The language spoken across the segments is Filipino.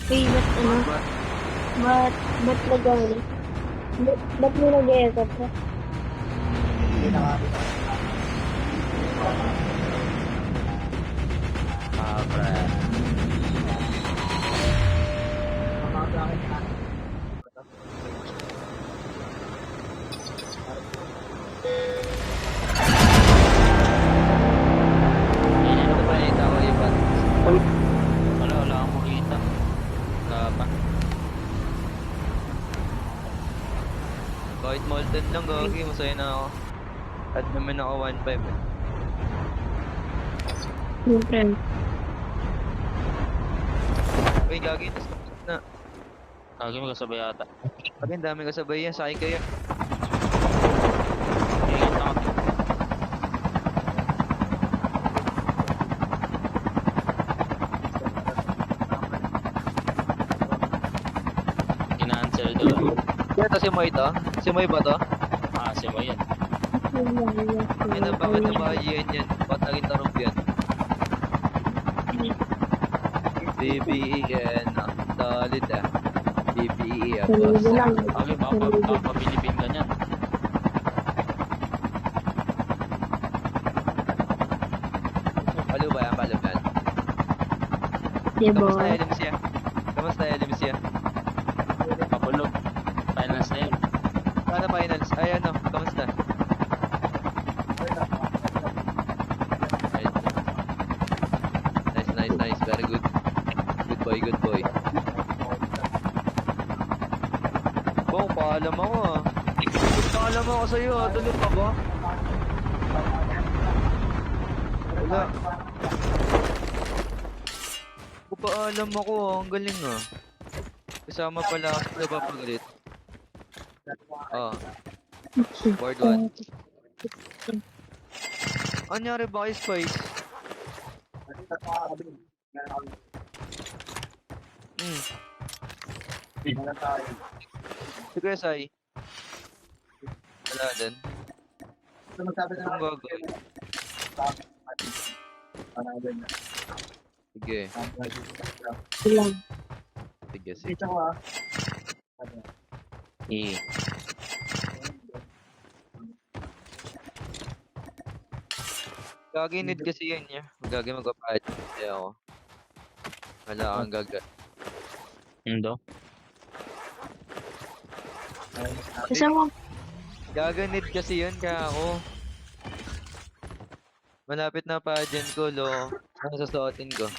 Uy, ba't nag-ano? Ba't mo nag-e-ekot ka? Pre. Ano ba yung tao iba? Wala akong makita. Wala pa. Kahit molten lang, gagi, masaya na ako. At naman ako 1.5 eh. Yung friend. Uy, gagi, na. Lagi magkasabay ata. Gagi, ang dami kasabay yan, sakay kayo. Ingat na ako. Kina-answer doon. Ito si Moy to? Si Moy ba to? Si mo yan. Ay na, bakit na ba yan? Ba't naging tarong yan? BBEN, solid ah. BBE ah, boss. Lagi papabilipin ka niyan. Palo ba yan? Palo ba yan? Diba? Kamusta Elim siya? Kamusta Elim siya? Papulog. Finals na yun. Paano finals? Ay ano, kamusta? Nice. Very good. Good boy. Bong, paalam ako ah. Paalam ako sa'yo ah. Tuloy pa ba? Wala. Paalam ako ah. Ang galing ah. Kasama pala ako sa napapagalit. Board 1. Anyari ba kay Spice? Si Kuya Sai. Wala din. Anong gagawin? Sige. Ilang. Sige. Gagi need kasi yan niya. Gagi magpapahat. Kaya ako. Wala kang gaga. Hindi. Kasi mo, Gaga need kasi yun kaya ako. Malapit na pa dyan ko, lo. Ano sasuotin ko?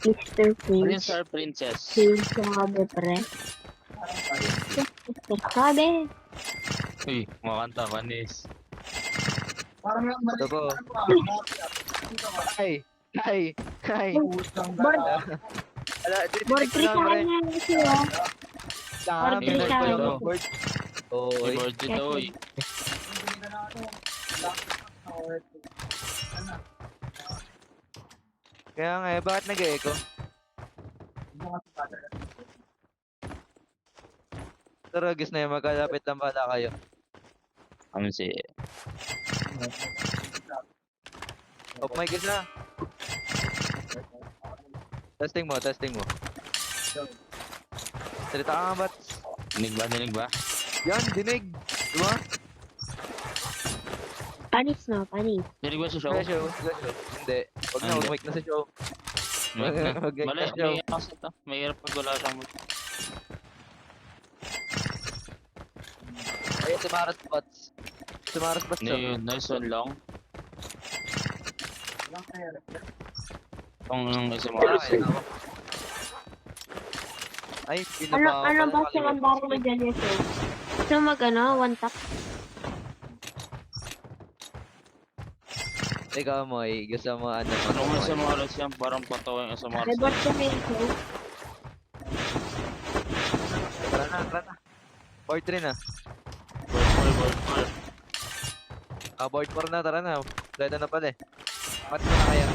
Mr. Prince. Prince or Princess? Sabi, pre. Sabi. Uy, kumakanta, Vanis. Ito po. Ay! Board, board 3 sa pre. kanya kasi, oh. Dami Board na three ko sa yung akin. board. Si Board dito, uy. Kaya nga eh, bakit nag-echo? Pero guess na yun, magkalapit lang pala kayo. Ano si... Oh my God na. Testing mo. Salita ka nga, Bats. Dinig ba? Yan, dinig. Diba? Panis na, panis. Dinig ba sa show? Show. Hindi. Wag na, Hindi. mag-mic na sa show. Mali, Mag-mic na show. may kasi ito. Mahirap pag wala siyang mood. Ayun, Tumaras Bats. Hindi yun, nice one lang. Itong isa mo. Ay, pinaba Ano ba sa mandari mo dyan yung show? Gusto mo one tap? Ikaw mo, gusto mo ano Ano mo sa mga alas yan, parang patawang sa mga alas. Report ko na yung show. Tara na. Board 3 na. Board. Board 4 na, tara na. Ready na pala eh. Mat mo na kaya.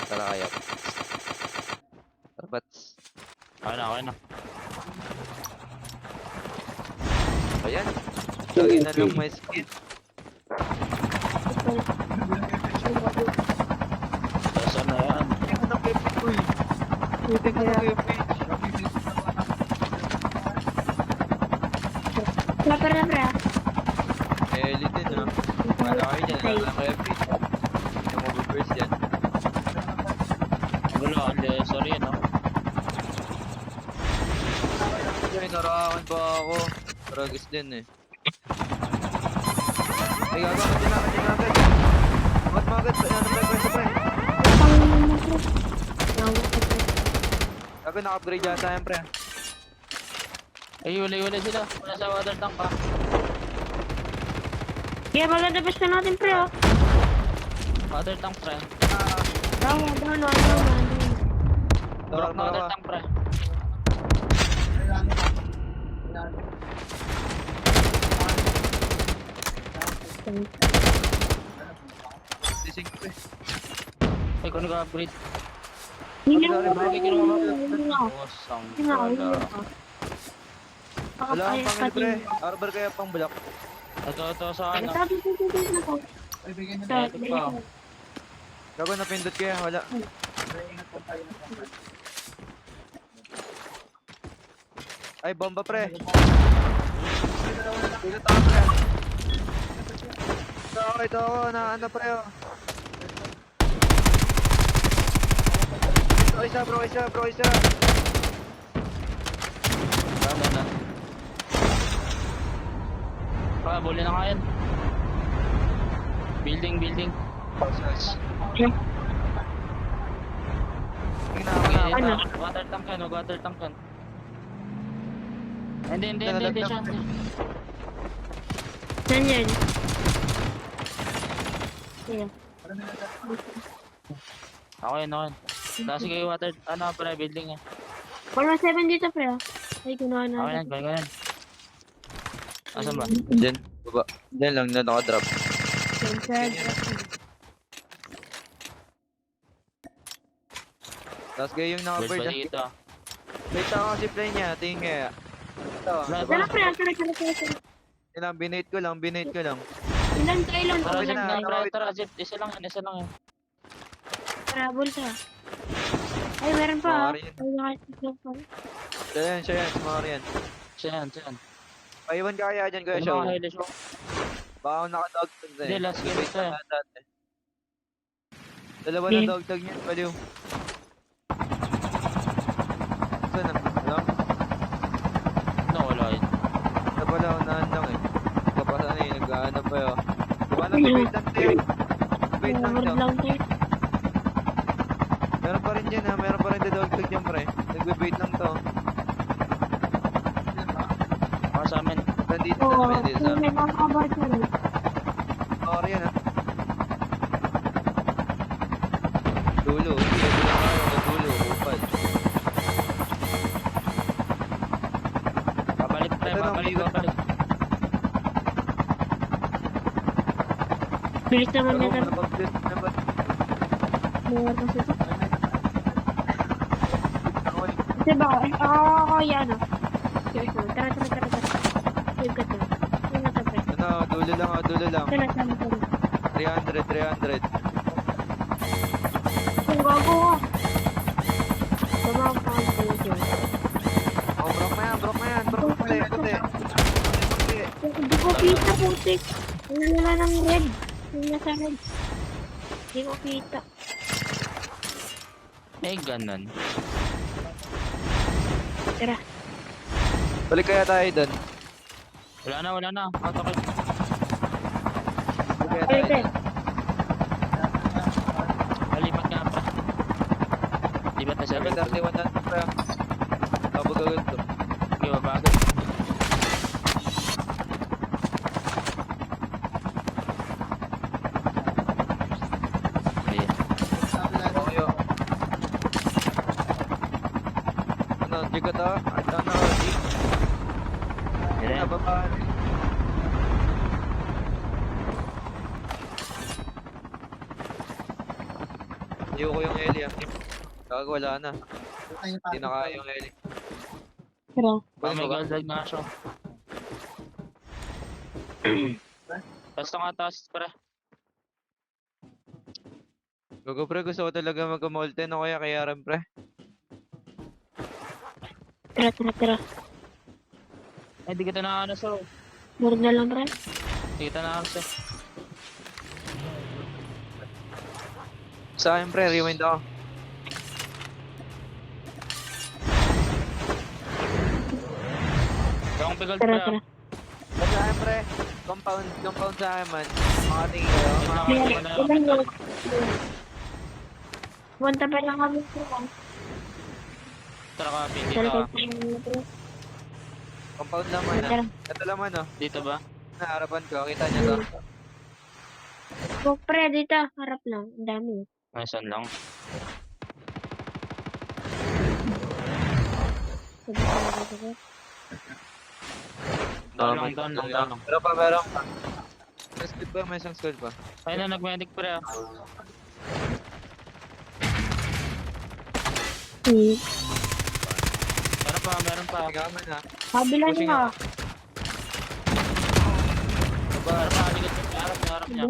Tara kaya. Tara, Bats. Okay na. Ayan. Lagi na lang may skin. Saan na yan? Hindi ko nang epic ko eh. Hindi ko nang epic. Lapar na pre. Eli din ah. Wala kayo dyan. Wala nang epic. Hindi mo mag-burst yan. Wala, sorry ano. Ay, narakan pa ako. Tragis din eh. Ay, gagawin din agad. Ba't mo agad? Ano ba? Pwede pa eh. Gagawin naka-upgrade yata yan pre. Ay, wala sila. Wala sa water tank pa. Kaya maganda basta natin pre oh. Water tank pre. Down. Drop na water Tara. tank pre. Dising pre. Ay, kung nag-upgrade. Hindi Wasang wala. Wala kang pangil pre. Arbor kaya pang block. Ito sa ano. Ito pa. Gago napindot kaya wala. Ay bomba pre. Pindot ako pre. Ito ako na ano pre oh. Bro, isa. Wala na. Bully na nga yan. Building. Ano? Water tank yan. Hindi siya. Saan yan? Yeah. Okay. Tapos sige water, pala building eh. 117 dito pre oh. Ay, ginawa Okay na. yan. Asan ba? Diyan, baba. Diyan lang na naka-drop. Tapos kayo yung Bird naka-bird. pa dito. Wait ako si play niya, tingin nga. Ito. Tara pre, tara. Ilang binate ko lang. Ilan ka ilan? Tara, Okay Zip, na, tara, Zip. Isa lang yan. Travel ka. Ay, meron pa ah. Sorry. Ay, nakasip pa. Siya yan, sumari yan. Siya yan. Paiwan ka kaya dyan, kuya Ano Shaw. mga highlights mo? Baka ako naka-dog tag na Hindi, last game ito eh. Dalawa na dog tag niyan, baliw. Saan na? Alam? No, wala yun. Ito pala, unahan lang eh. Kapasan eh, nag-aanap pa yun. Diba nag-wait lang tayo? Wait lang Word siya. lang tayo. Meron pa rin dyan ha, meron pa rin dog tag dyan pre. Nag-wait lang to. Ako sa amin. Nandito Oo, na dito sa may nakakabart na rin. sorry yan ha. Dulo, hindi na tayo na dulo, upad. Babalik pre, Ito lang, babalik. Bilis naman Pero niya kung tayo. napag-bless naman, Mayroon kasi ito. ako eh. Kasi baka, yan ah. Tara. Save ka to. Save na to, pre. Ano, dulo lang. Tara. 300. Kung gago ka. Tumawag ka ang puso. Oh, brok na yan. Puti. Hindi ko kita, putik. Wala ng red. Yung nasa red. Hindi ko kita. May ganon. Tara. Balik kaya tayo doon. Wala na. Auto-kill. Balik kaya Ay, tayo pre. doon. Malipat ka pa. Lipat na siya. 31 na ito pa. Kabagagod to. Okay, mabagal. Ayan. Okay, oh. Ano, jigot ah? Ano, Ayan. baba. Ayoko yung Elia. Gago, wala na. Hindi na kaya yung heli. Tara. Baka Kunin may mo ba? galdag nga siya. Taas na nga, taas, pre. Gogo pre, gusto ko talaga mag-molten o kaya kaya rin pre. Tara. Ay, di kita na ano, so. Meron na lang, pre. Di kita na ano, so. Sa akin pre, rewind ako. Yung pigal, Tara. pre. Sa akin pre, compound sa akin man. Makatingin kayo. Ilan yun? Punta pa lang kami, pre. Tara ka, dito Tara, ka. pre. Compound lang man ah. Tara. Ito lang man oh. Dito ba? Naharapan ko, kita niyo to. Oh, pre, dito. Harap lang. Ang dami. Nasaan lang? Sabi ko na dito. Down lang. Meron pa. May squid pa, may isang squid pa. Ay na, nag-medic, pre. ah. Meron pa. Tingnan man ah. Kabila Pushing niya. Meron pa, likod niya. Harap niya.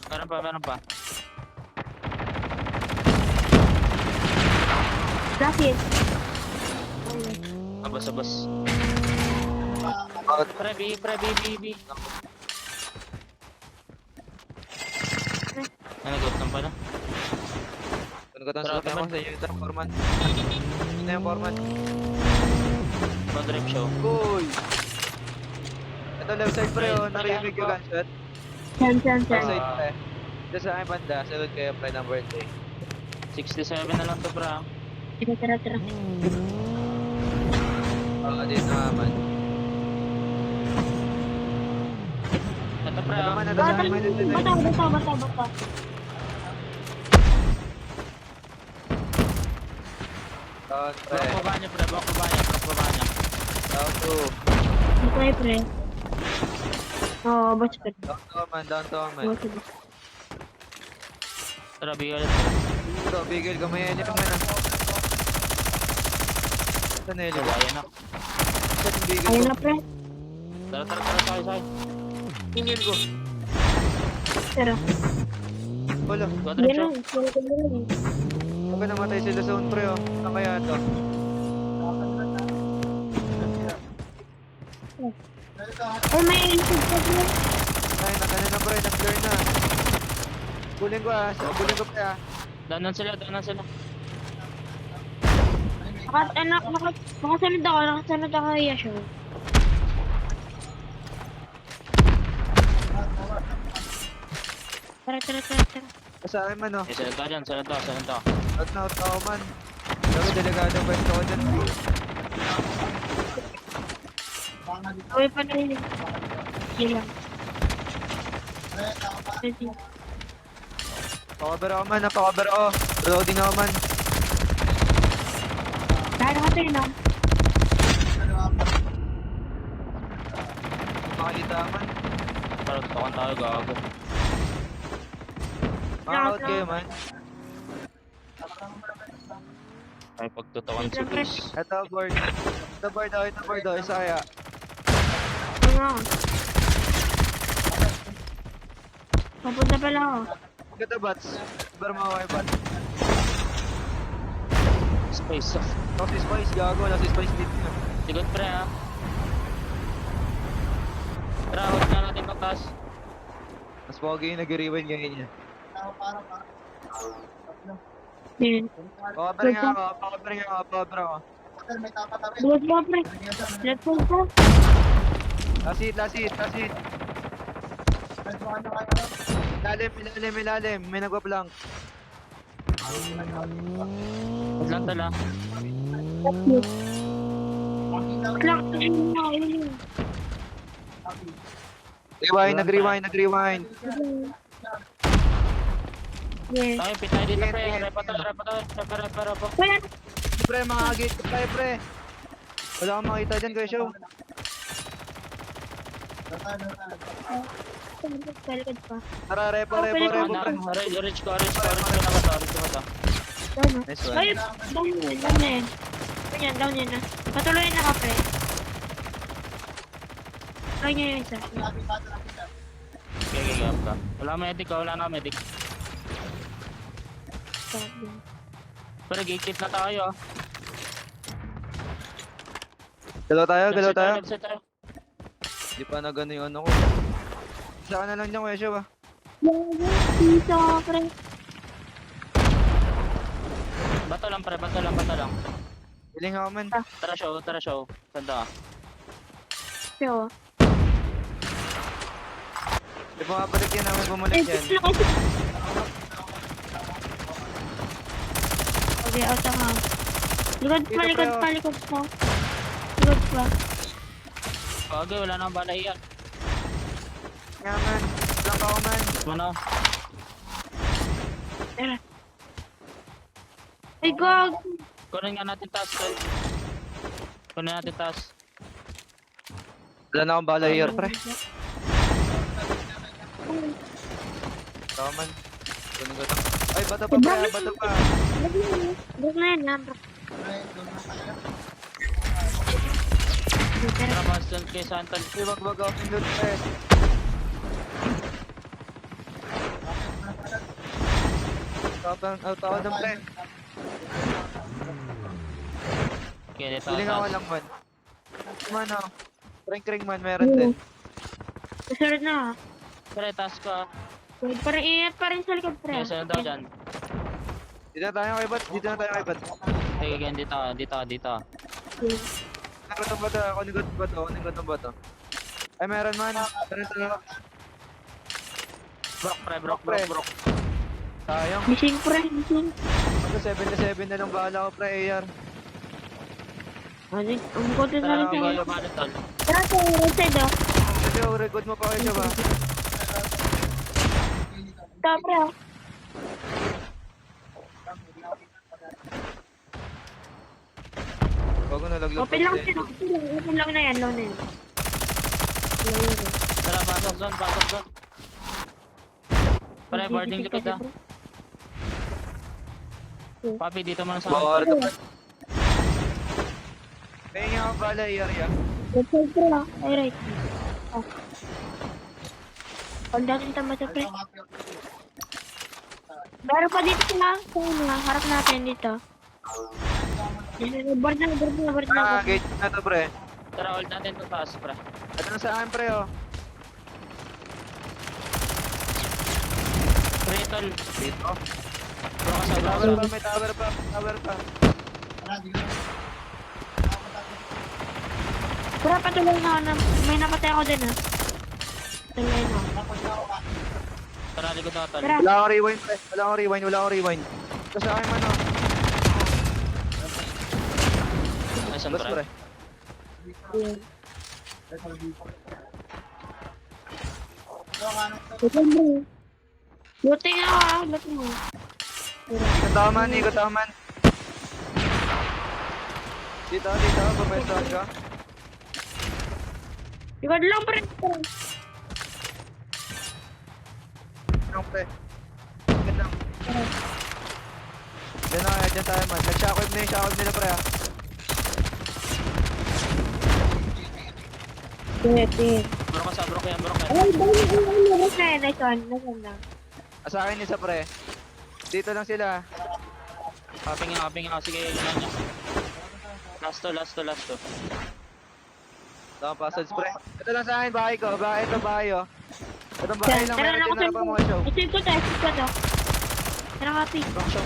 Meron pa. Bakit? Abas. Pre, B. Ay, nag-out pa na. Kung ko Tara, tanong taman. sa inyo, ito ang foreman. Ito yung foreman. Pag-drive show. Uy! Ito left side pre, oh, narinig yung gunshot. San. Left side pre. Ito sa aking banda, salute kayo pre ng birthday. 67 na lang to, pre. ah. Tara. Oo, dito naman. Ito, pre. Ito ah. naman, ito sa akin, ito. Bata. Down pre. Baka baba niya, pre. Baka baba niya. Down to. Okay, pre. Oo, basta pre. Down to man. Tara, bigyan. Ito, bigil, gumayan niya naman ah. Ito na yun. Ayan na. Ito yung bigil Ayun ko. na, pre. Tara, sakay. Bigil ko. Tara. Wala. Go-drive Yan show. lang. Huwag ka namatay sila zone pre oh. Saan kaya ito? Oh, may insig ka, pre. Ay, nakana na pre, nag-clear na. Bulin ko ah, bulin ko pre ah. Danan sila. Nakasunod ako kay Yasho. Tara. Sa akin man oh. Eh, salita dyan. Out na out ako man. Sabi, delegado ba ito ko dyan? Uy, pa na yun. Sige lang. Pakaber ako man, napakaber ako. Reloading ako man. Kaya ka tayo na. Makalita man. Parang tutukan tayo, gago. Maka-out kayo man. Ay, pagtutukan si Chris. Ito board. Ito board oh. Isa kaya. Ano? Papunta pala ako. Ganda bats. Pero mga bats. Space off. Nasi spice gago. Nasi spice dito na. Likod, pre, ah. Tara, huwag na natin magtaas. Mas pogi yung nag-rewind ngayon niya. Yan. Pakaber nga ako. Bulat ba, pre? Let's go, pre. Last hit. Ilalim. May nagwa-plank. Huwag lang tala. Clock to him na, yun. Nag-rewind. Yes. Tayo, pitay dito, pre. Sige. Repa po. Kaya, Pre, mga gate ko tayo, pre. Wala kang makita dyan, Kuya Show. Talikod pa. Tara, repo, Okay, pre. Rich ko na ba to? Down na. Nice one. Ay, down na yan, down na yan. Down yan na. Patuloy na ka, pre. Try niya yung isa. Okay, up ka. Wala medic ka, wala na medic. Pero gigit na tayo. Galaw tayo. Let's tayo. Di pa na gano'n yung ano ko. Saan na lang niya, Kuya Show, ah. Isa ka, pre. Bato lang pre, bato lang. Hiling ako man. Tara show. Sanda ka. Pero, Di ba mabalik yan, may bumalik eh, yan. sila kasi. Okay, out ang house. Likod pa. Likod pa. Okay, wala nang bala iyan. Nga man. Lang ako man. Mano? Tara. Ay, gag. Kunin nga natin taas, tol. Kunin natin taas. Wala na akong bala here, pre. Ako man. Ganun. Ay, bato pa, pre. Bato pa. Buk na yan, nabrak. Tara, Boston kay Santon. Ay, wag ako yung loot, pre. Out ako ng pre. Okay, dito Hiling ako taas. lang man. Man, oh. Kring man, meron din. Kasunod na. Pre, taas ka. Parang ingat pa rin sa likod, pre. Yes, ano daw dyan? Dito na tayo kay Bat. Okay, again, dito. Meron ng bato. Kuningot ng bato. Ay, meron man. Meron tayo. Brok. Sayang. Missing, pre. Missing. Ako 7-7 na lang bahala ko, pre, AR. Ano? Ang kote sa Tara, rin bala, sa'yo. tol. Tara, sa right side, oh. Kasi record mo pa kayo siya ba? Ito, pre, oh. Bago nalaglag Open lang siya. Open lang na yan. Low na yan. Tara, pasok zone. Pre, boarding likod ah. Papi, dito muna sa Bawal akin. ka pa. Kaya nga ako bala, AR ya. Right side, pre, oh. Ay, right. Oh. Pag natin tama sa pre. Meron pa dito sila. Harap natin dito. Board na. Gate na to, pre. Tara, hold natin ito taas, pre. Ito na sa akin, pre, oh. Pre, tol. Dito. Bro ka sa Tower pa, may tower pa. Pero patuloy na ako na. May napatay ako din, ha. Patuloy na ako. Tara, likod na, tol. Tara. Wala akong rewind, pre. Wala akong rewind. Ito sa akin, man, oh. Nasaan, Bas, pre? pre. Luting ako, ah. Luting mo. Ikot ako man. Dito, pumestuhan ka. Likod lang, pre. Anong, pre? Ikot lang. Diyan tayo, man. Nag-shockwave na yung shockwave nila, pre, ah. Sige. Bro ka. Ay, nice one. Nice one lang. Sa akin isa, pre. Dito lang sila. Kaping nga. Sige, yun lang niya. Last to. Tama passage, pre. Ito lang sa akin, bahay ko. Bahay, oh. Itong bahay lang, Tara meron na ako din na mga show. Isip ko to. Tara, copy. Brock show.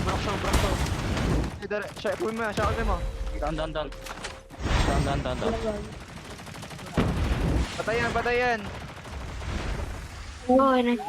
Shockwave mo. Down. Patayan. Oo, nice.